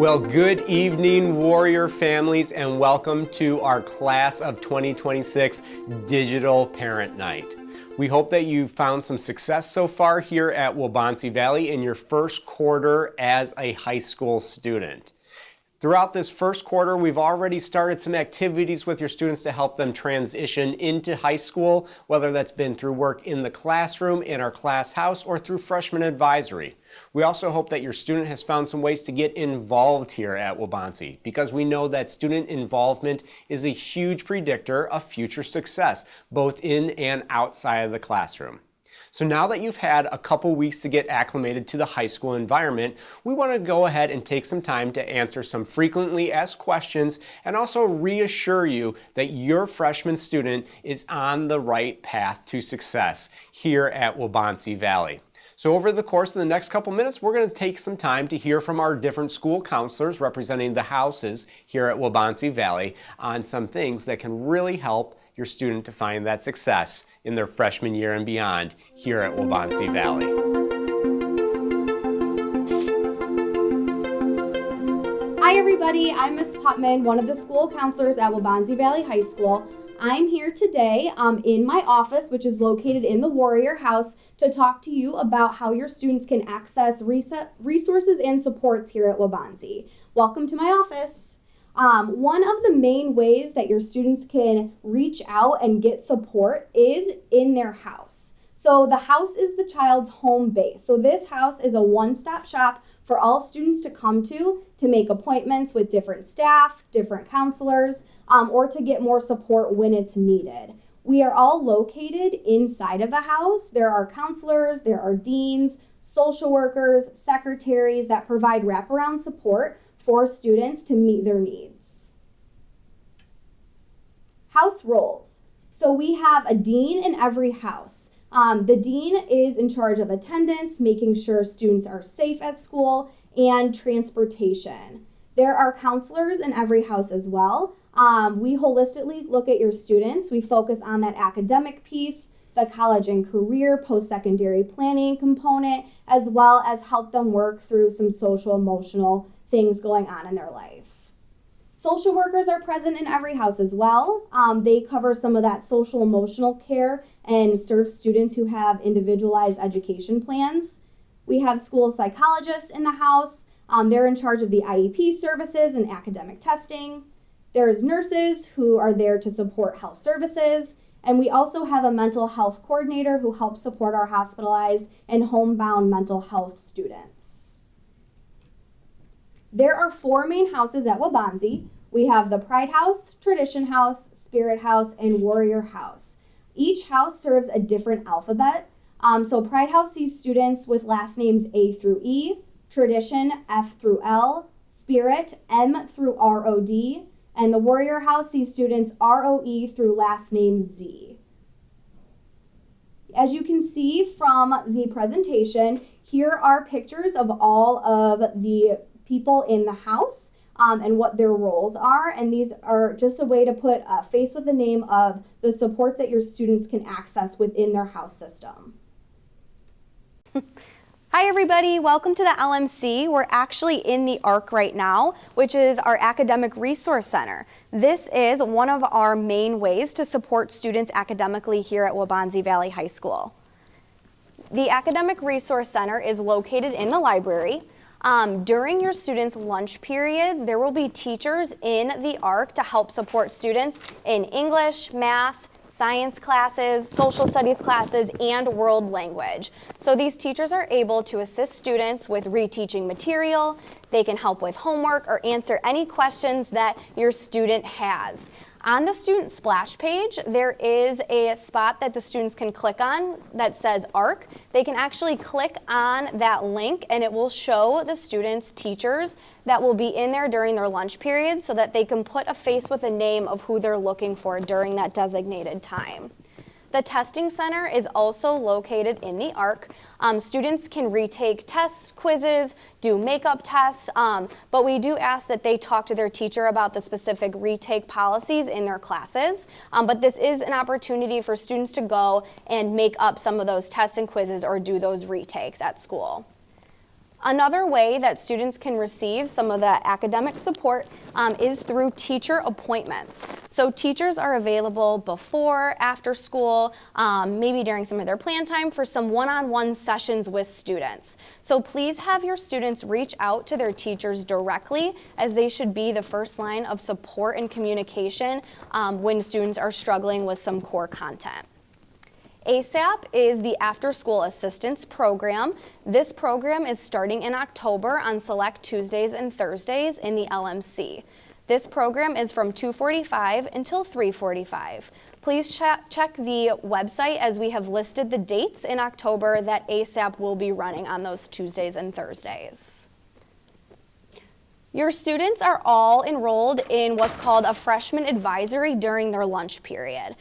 Well, good evening, Warrior families, and welcome to our Class of 2026 Digital Parent Night. We hope that you've found some success so far here at Waubonsie Valley in your first quarter as a high school student. Throughout this first quarter, we've already started some activities with your students to help them transition into high school, whether that's been through work in the classroom, in our class house, or through freshman advisory. We also hope that your student has found some ways to get involved here at Waubonsie, because we know that student involvement is a huge predictor of future success, both in and outside of the classroom. So now that you've had a couple weeks to get acclimated to the high school environment, we want to go ahead and take some time to answer some frequently asked questions and also reassure you that your freshman student is on the right path to success here at Waubonsie Valley. So over the course of the next couple minutes, we're going to take some time to hear from our different school counselors representing the houses here at Waubonsie Valley on some things that can really help your student to find that success in their freshman year and beyond here at Waubonsie Valley. Hi everybody, I'm Ms. Putman, one of the school counselors at Waubonsie Valley High School. I'm here today in my office, which is located in the Warrior House, to talk to you about how your students can access resources and supports here at Waubonsie. Welcome to my office. One of the main ways that your students can reach out and get support is in their house. So the house is the child's home base. So this house is a one-stop shop for all students to come to make appointments with different staff, different counselors, or to get more support when it's needed. We are all located inside of the house. There are counselors, there are deans, social workers, secretaries that provide wraparound support for students to meet their needs. House roles. So we have a dean in every house. The dean is in charge of attendance, making sure students are safe at school, and transportation. There are counselors in every house as well. We holistically look at your students. We focus on that academic piece, the college and career, post-secondary planning component, as well as help them work through some social, emotional things going on in their life. Social workers are present in every house as well. They cover some of that social emotional care and serve students who have individualized education plans. We have school psychologists in the house. They're in charge of the IEP services and academic testing. There's nurses who are there to support health services. And we also have a mental health coordinator who helps support our hospitalized and homebound mental health students. There are 4 main houses at Waubonsie. We have the Pride House, Tradition House, Spirit House, and Warrior House. Each house serves a different alphabet. So Pride House sees students with last names A through E, Tradition F through L, Spirit M through ROD, and the Warrior House sees students ROE through last name Z. As you can see from the presentation, here are pictures of all of the people in the house and what their roles are, and these are just a way to put a face with the name of the supports that your students can access within their house system. Hi everybody, welcome to the LMC. We're actually in the ARC right now, which is our Academic Resource Center. This is one of our main ways to support students academically here at Waubonsie Valley High School. The Academic Resource Center is located in the library. During your students' lunch periods, there will be teachers in the ARC to help support students in English, math, science classes, social studies classes, and world language. So these teachers are able to assist students with reteaching material. They can help with homework or answer any questions that your student has. On the student splash page, there is a spot that the students can click on that says ARC. They can actually click on that link and it will show the students teachers that will be in there during their lunch period so that they can put a face with a name of who they're looking for during that designated time. The testing center is also located in the ARC. Students can retake tests, quizzes, do makeup tests, but we do ask that they talk to their teacher about the specific retake policies in their classes. But this is an opportunity for students to go and make up some of those tests and quizzes or do those retakes at school. Another way that students can receive some of that academic support is through teacher appointments. So teachers are available before, after school, maybe during some of their plan time for some one-on-one sessions with students. So please have your students reach out to their teachers directly, as they should be the first line of support and communication when students are struggling with some core content. ASAP is the After School Assistance Program. This program is starting in October on select Tuesdays and Thursdays in the LMC. This program is from 2:45 until 3:45. Please check the website, as we have listed the dates in October that ASAP will be running on those Tuesdays and Thursdays. Your students are all enrolled in what's called a freshman advisory during their lunch period.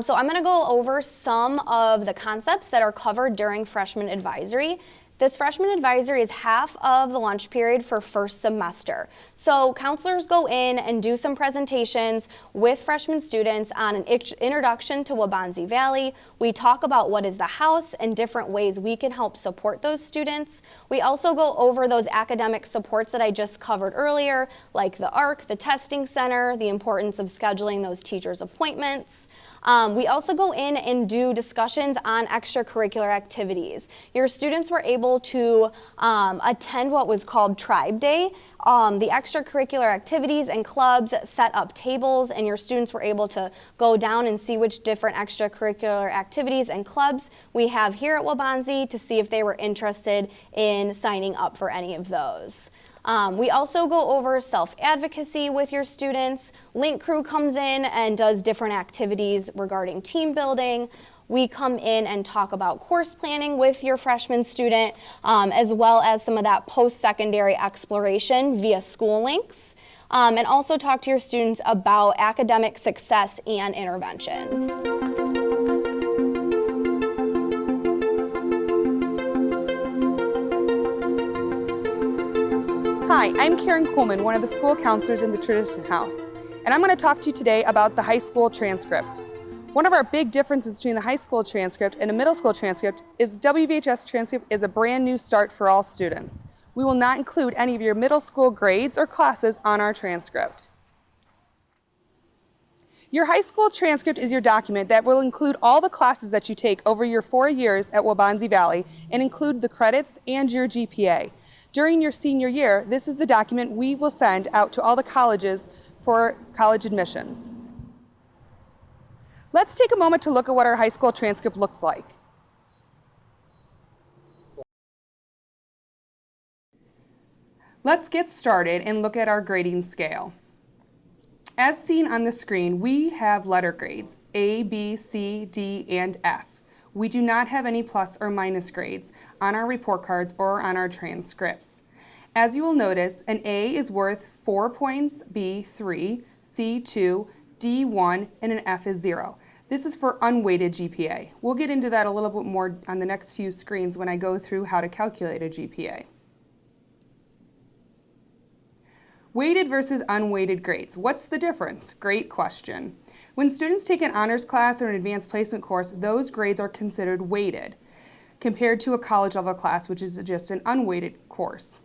So I'm going to go over some of the concepts that are covered during freshman advisory. This freshman advisory is half of the lunch period for first semester. So counselors go in and do some presentations with freshman students on an introduction to Waubonsie Valley. We talk about what is the house and different ways we can help support those students. We also go over those academic supports that I just covered earlier, like the ARC, the testing center, the importance of scheduling those teachers' appointments. We also go in and do discussions on extracurricular activities. Your students were able to attend what was called Tribe Day. The extracurricular activities and clubs set up tables, and your students were able to go down and see which different extracurricular activities and clubs we have here at Waubonsie to see if they were interested in signing up for any of those. We also go over self-advocacy with your students. Link Crew comes in and does different activities regarding team building. We come in and talk about course planning with your freshman student, as well as some of that post-secondary exploration via school links, and also talk to your students about academic success and intervention. Hi, I'm Karen Coleman, one of the school counselors in the Tradition House, and I'm going to talk to you today about the high school transcript. One of our big differences between the high school transcript and a middle school transcript is WVHS transcript is a brand new start for all students. We will not include any of your middle school grades or classes on our transcript. Your high school transcript is your document that will include all the classes that you take over your 4 years at Waubonsie Valley and include the credits and your GPA. During your senior year, this is the document we will send out to all the colleges for college admissions. Let's take a moment to look at what our high school transcript looks like. Let's get started and look at our grading scale. As seen on the screen, we have letter grades, A, B, C, D, and F. We do not have any plus or minus grades on our report cards or on our transcripts. As you will notice, an A is worth 4 points, B 3, C 2, D 1, and an F is 0. This is for unweighted GPA. We'll get into that a little bit more on the next few screens when I go through how to calculate a GPA. Weighted versus unweighted grades. What's the difference? Great question. When students take an honors class or an advanced placement course, those grades are considered weighted compared to a college level class, which is just an unweighted course.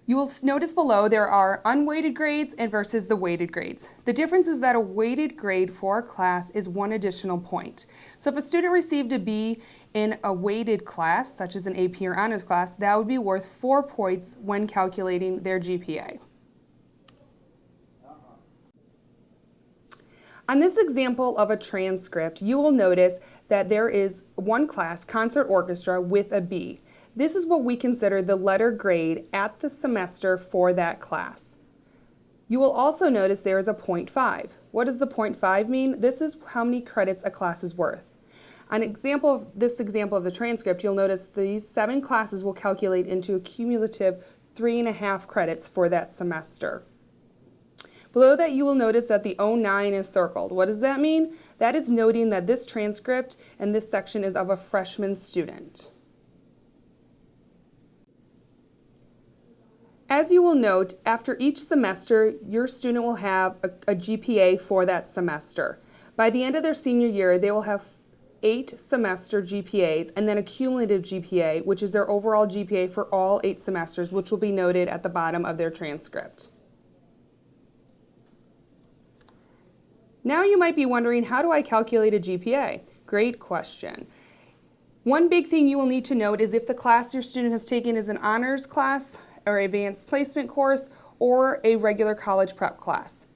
You will notice below there are unweighted grades and versus the weighted grades. The difference is that a weighted grade for a class is 1 additional point. So if a student received a B in a weighted class, such as an AP or honors class, that would be worth 4 points when calculating their GPA. On this example of a transcript, you will notice that there is one class, concert orchestra, with a B. This is what we consider the letter grade at the semester for that class. You will also notice there is a 0.5. What does the 0.5 mean? This is how many credits a class is worth. On this example of the transcript, you'll notice these 7 classes will calculate into a cumulative 3.5 credits for that semester. Below that, you will notice that the 09 is circled. What does that mean? That is noting that this transcript and this section is of a freshman student. As you will note, after each semester, your student will have a GPA for that semester. By the end of their senior year, they will have 8 semester GPAs and then a cumulative GPA, which is their overall GPA for all 8 semesters, which will be noted at the bottom of their transcript. Now you might be wondering, how do I calculate a GPA? Great question. One big thing you will need to note is if the class your student has taken is an honors class or advanced placement course or a regular college prep class.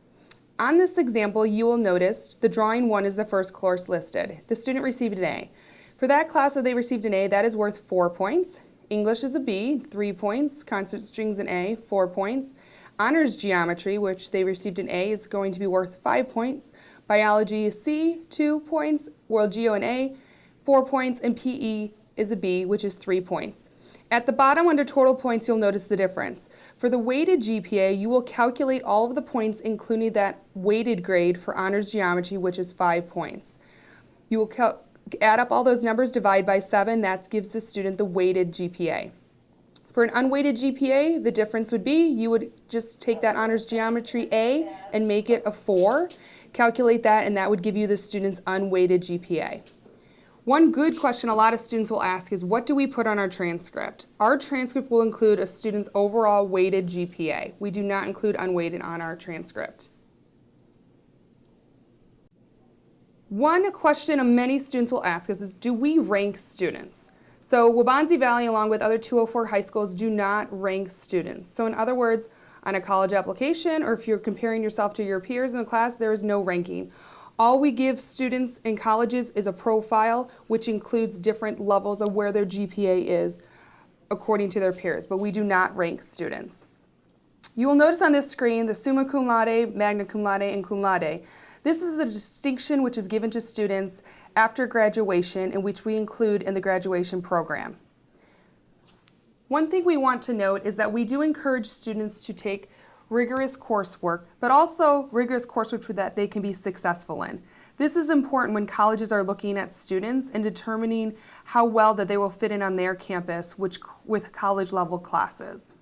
On this example, you will notice the drawing 1 is the first course listed. The student received an A. For that class that they received an A, that is worth 4 points. English is a B, 3 points. Concert strings an A, 4 points. Honors geometry, which they received an A, is going to be worth 5 points. Biology is C, 2 points. World Geo an A, 4 points. And PE is a B, which is 3 points. At the bottom under total points, you'll notice the difference. For the weighted GPA, you will calculate all of the points, including that weighted grade for honors geometry, which is 5 points. You will add up all those numbers, divide by 7. That gives the student the weighted GPA. For an unweighted GPA, the difference would be you would just take that honors geometry A and make it a 4, calculate that, and that would give you the student's unweighted GPA. One good question a lot of students will ask is, what do we put on our transcript? Our transcript will include a student's overall weighted GPA. We do not include unweighted on our transcript. One question many students will ask us is, do we rank students? So Waubonsie Valley, along with other 204 high schools, do not rank students. So in other words, on a college application, or if you're comparing yourself to your peers in the class, there is no ranking. All we give students in colleges is a profile, which includes different levels of where their GPA is according to their peers, but we do not rank students. You will notice on this screen the summa cum laude, magna cum laude, and cum laude. This is a distinction which is given to students after graduation, and which we include in the graduation program. One thing we want to note is that we do encourage students to take rigorous coursework, but also rigorous coursework that they can be successful in. This is important when colleges are looking at students and determining how well that they will fit in on their campus with college level classes.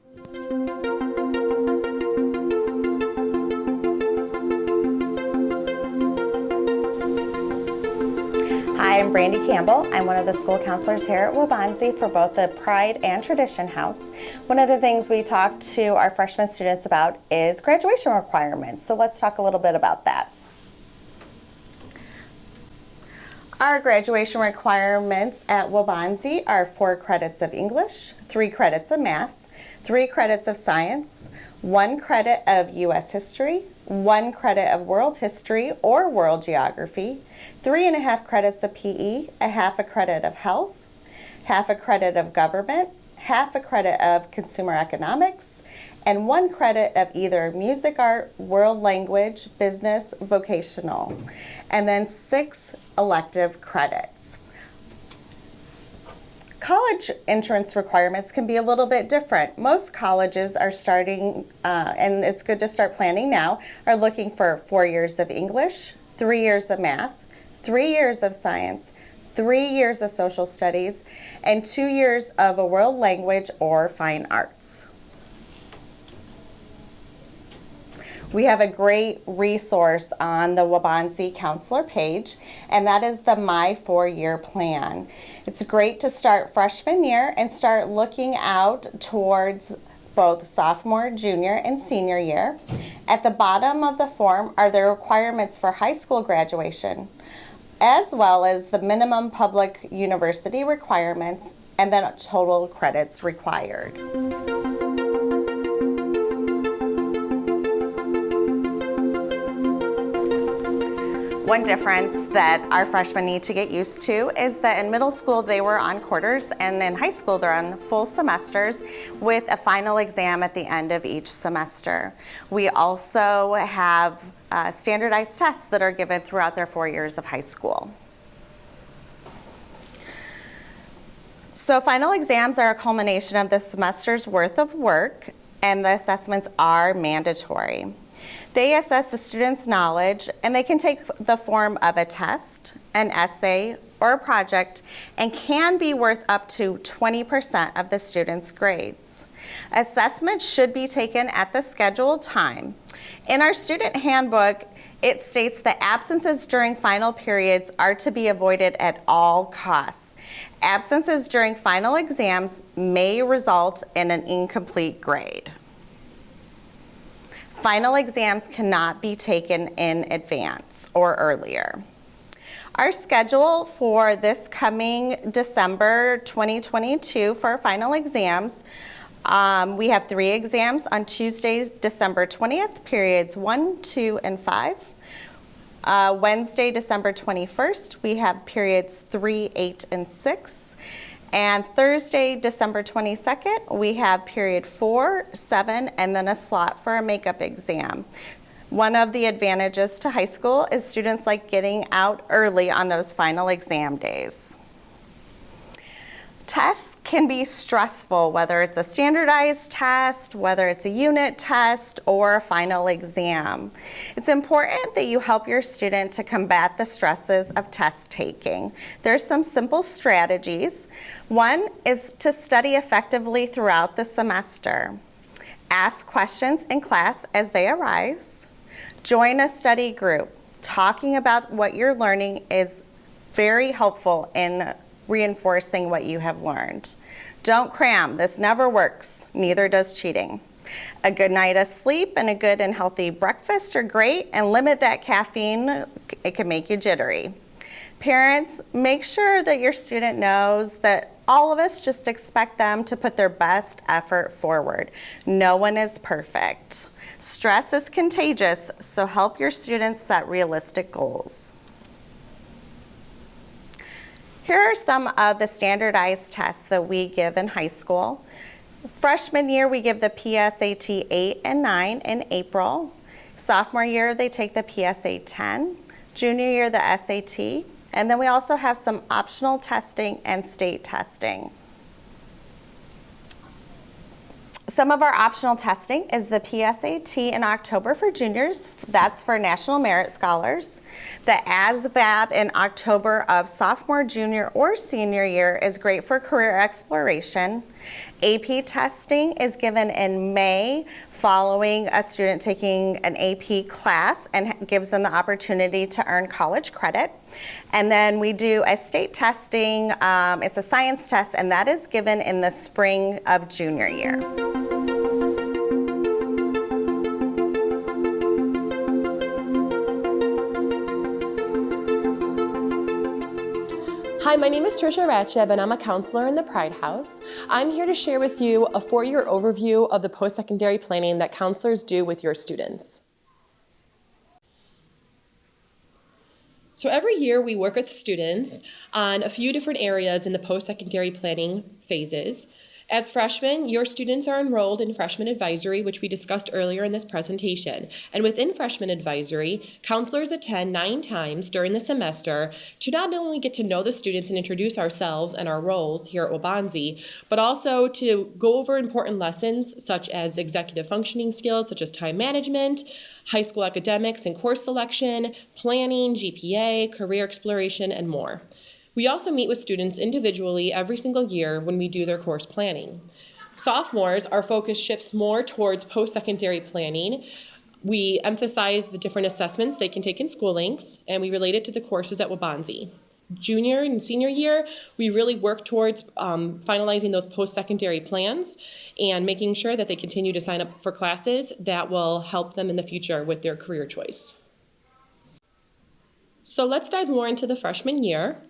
Hi, I'm Brandy Campbell. I'm one of the school counselors here at Waubonsie for both the Pride and Tradition House. One of the things we talk to our freshman students about is graduation requirements. So let's talk a little bit about that. Our graduation requirements at Waubonsie are 4 credits of English, 3 credits of math, 3 credits of science, 1 credit of U.S. history, 1 credit of world history or world geography, 3.5 credits of PE, a half a credit of health, half a credit of government, half a credit of consumer economics, and 1 credit of either music, art, world language, business, vocational, and then 6 elective credits. College entrance requirements can be a little bit different. Most colleges are starting, and it's good to start planning now, are looking for 4 years of English, 3 years of math, 3 years of science, 3 years of social studies, and 2 years of a world language or fine arts. We have a great resource on the Waubonsie counselor page, and that is the My 4-Year Plan. It's great to start freshman year and start looking out towards both sophomore, junior, and senior year. At the bottom of the form are the requirements for high school graduation, as well as the minimum public university requirements and then total credits required. One difference that our freshmen need to get used to is that in middle school they were on quarters, and in high school they're on full semesters with a final exam at the end of each semester. We also have standardized tests that are given throughout their 4 years of high school. So final exams are a culmination of the semester's worth of work, and the assessments are mandatory. They assess the student's knowledge, and they can take the form of a test, an essay, or a project, and can be worth up to 20% of the student's grades. Assessment should be taken at the scheduled time. In our student handbook, It states that absences during final periods are to be avoided at all costs. Absences during final exams may result in an incomplete grade. Final exams cannot be taken in advance or earlier. Our schedule for this coming December 2022 for our final exams, we have 3 exams on Tuesday, December 20th, periods 1, 2, and 5. Wednesday, December 21st, we have periods 3, 8, and 6. And Thursday, December 22nd, we have period 4, 7, and then a slot for a makeup exam. One of the advantages to high school is students like getting out early on those final exam days. Tests can be stressful, whether it's a standardized test, whether it's a unit test, or a final exam. It's important that you help your student to combat the stresses of test taking. There's some simple strategies. One is to study effectively throughout the semester. Ask questions in class as they arise. Join a study group. Talking about what you're learning is very helpful in reinforcing what you have learned. Don't cram. This never works. Neither does cheating. A good night of sleep and a good and healthy breakfast are great, and limit that caffeine. It can make you jittery. Parents, make sure that your student knows that all of us just expect them to put their best effort forward. No one is perfect. Stress is contagious, so help your students set realistic goals. Here are some of the standardized tests that we give in high school. Freshman year, we give the PSAT 8 and 9 in April. Sophomore year, they take the PSA 10. Junior year, the SAT. And then we also have some optional testing and state testing. Some of our optional testing is the PSAT in October for juniors. That's for National Merit Scholars. The ASVAB in October of sophomore, junior, or senior year is great for career exploration. AP testing is given in May following a student taking an AP class and gives them the opportunity to earn college credit. And then we do a state testing. It's a science test, and that is given in the spring of junior year. Hi, my name is Trisha Ratchev, and I'm a counselor in the Pride House. I'm here to share with you a 4-year overview of the post-secondary planning that counselors do with your students. So every year we work with students on a few different areas in the post-secondary planning phases. As freshmen, your students are enrolled in Freshman Advisory, which we discussed earlier in this presentation. And within Freshman Advisory, counselors attend 9 times during the semester to not only get to know the students and introduce ourselves and our roles here at Waubonsie, but also to go over important lessons such as executive functioning skills, such as time management, high school academics and course selection, planning, GPA, career exploration, and more. We also meet with students individually every single year when we do their course planning. Sophomores, our focus shifts more towards post-secondary planning. We emphasize the different assessments they can take in School Links, and we relate it to the courses at Waubonsie. Junior and senior year, we really work towards finalizing those post-secondary plans and making sure that they continue to sign up for classes that will help them in the future with their career choice. So let's dive more into the freshman year.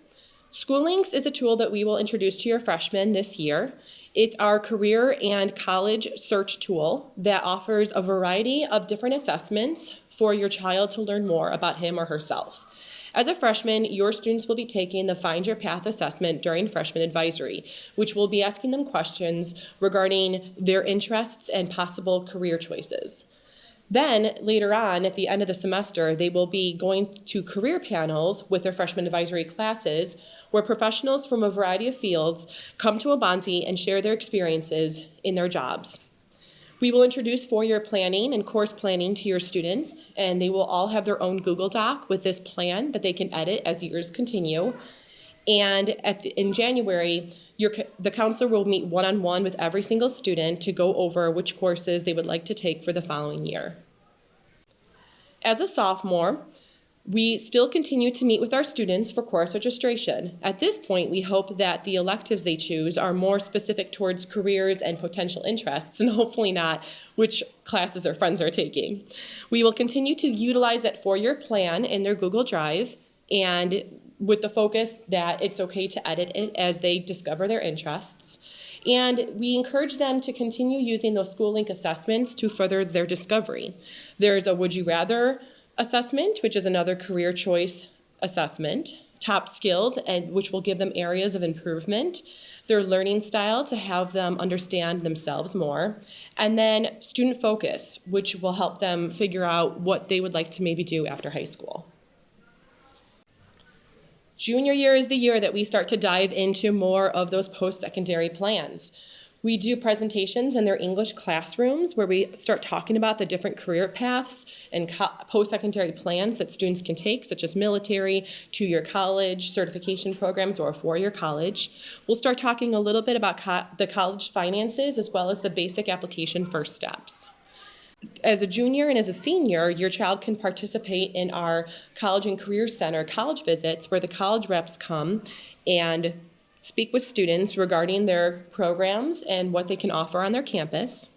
School Links is a tool that we will introduce to your freshmen this year. It's our career and college search tool that offers a variety of different assessments for your child to learn more about him or herself. As a freshman, your students will be taking the Find Your Path assessment during Freshman Advisory, which will be asking them questions regarding their interests and possible career choices. Then later on, at the end of the semester, they will be going to career panels with their freshman advisory classes where professionals from a variety of fields come to Waubonsie and share their experiences in their jobs. We will introduce 4-year planning and course planning to your students, and they will all have their own Google Doc with this plan that they can edit as years continue. And in January, the counselor will meet one-on-one with every single student to go over which courses they would like to take for the following year. As a sophomore, we still continue to meet with our students for course registration. At this point, we hope that the electives they choose are more specific towards careers and potential interests, and hopefully not which classes their friends are taking. We will continue to utilize that four-year plan in their Google Drive, and with the focus that it's okay to edit it as they discover their interests. And we encourage them to continue using those school link assessments to further their discovery. There's a Would You Rather assessment, which is another career choice assessment, top skills, and which will give them areas of improvement, their learning style to have them understand themselves more, and then student focus, which will help them figure out what they would like to maybe do after high school. Junior year is the year that we start to dive into more of those post-secondary plans. We do presentations in their English classrooms where we start talking about the different career paths and post-secondary plans that students can take, such as military, two-year college, certification programs, or a four-year college. We'll start talking a little bit about the college finances as well as the basic application first steps. As a junior and as a senior, your child can participate in our College and Career Center college visits where the college reps come and speak with students regarding their programs and what they can offer on their campus.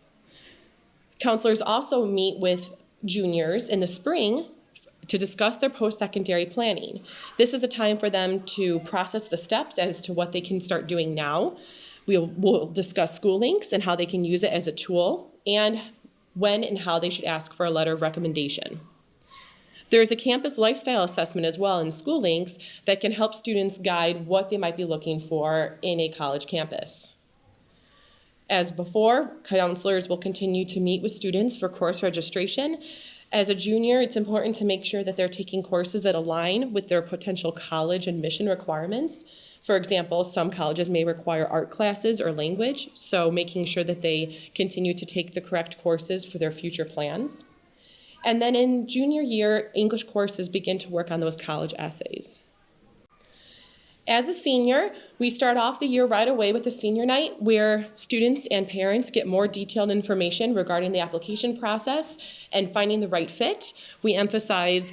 Counselors also meet with juniors in the spring to discuss their post-secondary planning. This is a time for them to process the steps as to what they can start doing now. We'll discuss school links and how they can use it as a tool, and when and how they should ask for a letter of recommendation. There's a campus lifestyle assessment as well in School Links that can help students guide what they might be looking for in a college campus. As before, counselors will continue to meet with students for course registration. As a junior, it's important to make sure that they're taking courses that align with their potential college admission requirements. For example, some colleges may require art classes or language, so making sure that they continue to take the correct courses for their future plans. And then in junior year, English courses begin to work on those college essays. As a senior, we start off the year right away with a senior night where students and parents get more detailed information regarding the application process and finding the right fit. We emphasize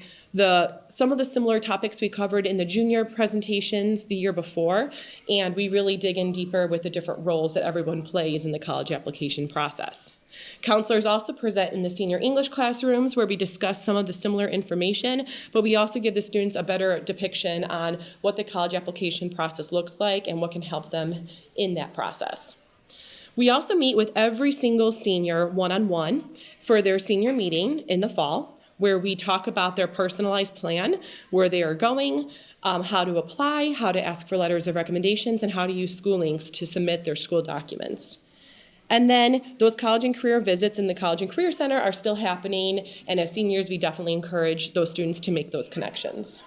some of the similar topics we covered in the junior presentations the year before, and we really dig in deeper with the different roles that everyone plays in the college application process. Counselors also present in the senior English classrooms where we discuss some of the similar information, but we also give the students a better depiction on what the college application process looks like and what can help them in that process. We also meet with every single senior one-on-one for their senior meeting in the fall, where we talk about their personalized plan, where they are going, how to apply, how to ask for letters of recommendations, and how to use school links to submit their school documents. And then those college and career visits in the College and Career Center are still happening, and as seniors, we definitely encourage those students to make those connections.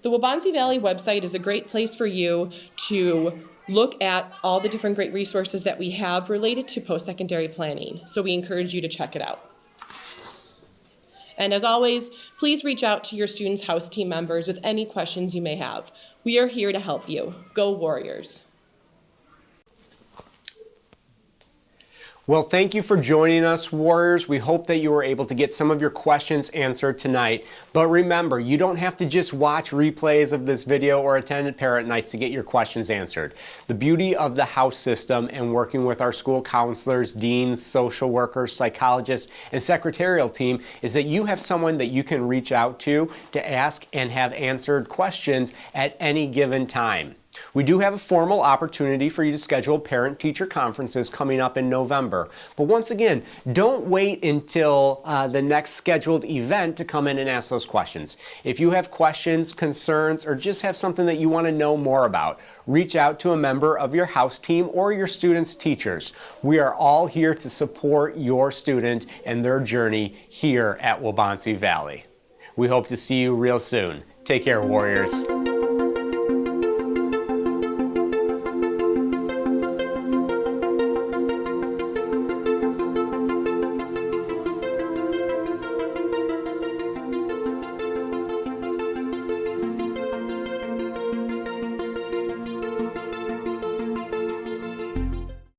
The Waubonsie Valley website is a great place for you to look at all the different great resources that we have related to post-secondary planning, so we encourage you to check it out. And as always, please reach out to your students' house team members with any questions you may have. We are here to help you. Go Warriors! Well, thank you for joining us, Warriors. We hope that you were able to get some of your questions answered tonight. But remember, you don't have to just watch replays of this video or attend parent nights to get your questions answered. The beauty of the house system and working with our school counselors, deans, social workers, psychologists, and secretarial team is that you have someone that you can reach out to ask and have answered questions at any given time. We do have a formal opportunity for you to schedule parent-teacher conferences coming up in November. But once again, don't wait until the next scheduled event to come in and ask those questions. If you have questions, concerns, or just have something that you want to know more about, reach out to a member of your house team or your students' teachers. We are all here to support your student and their journey here at Waubonsie Valley. We hope to see you real soon. Take care, Warriors.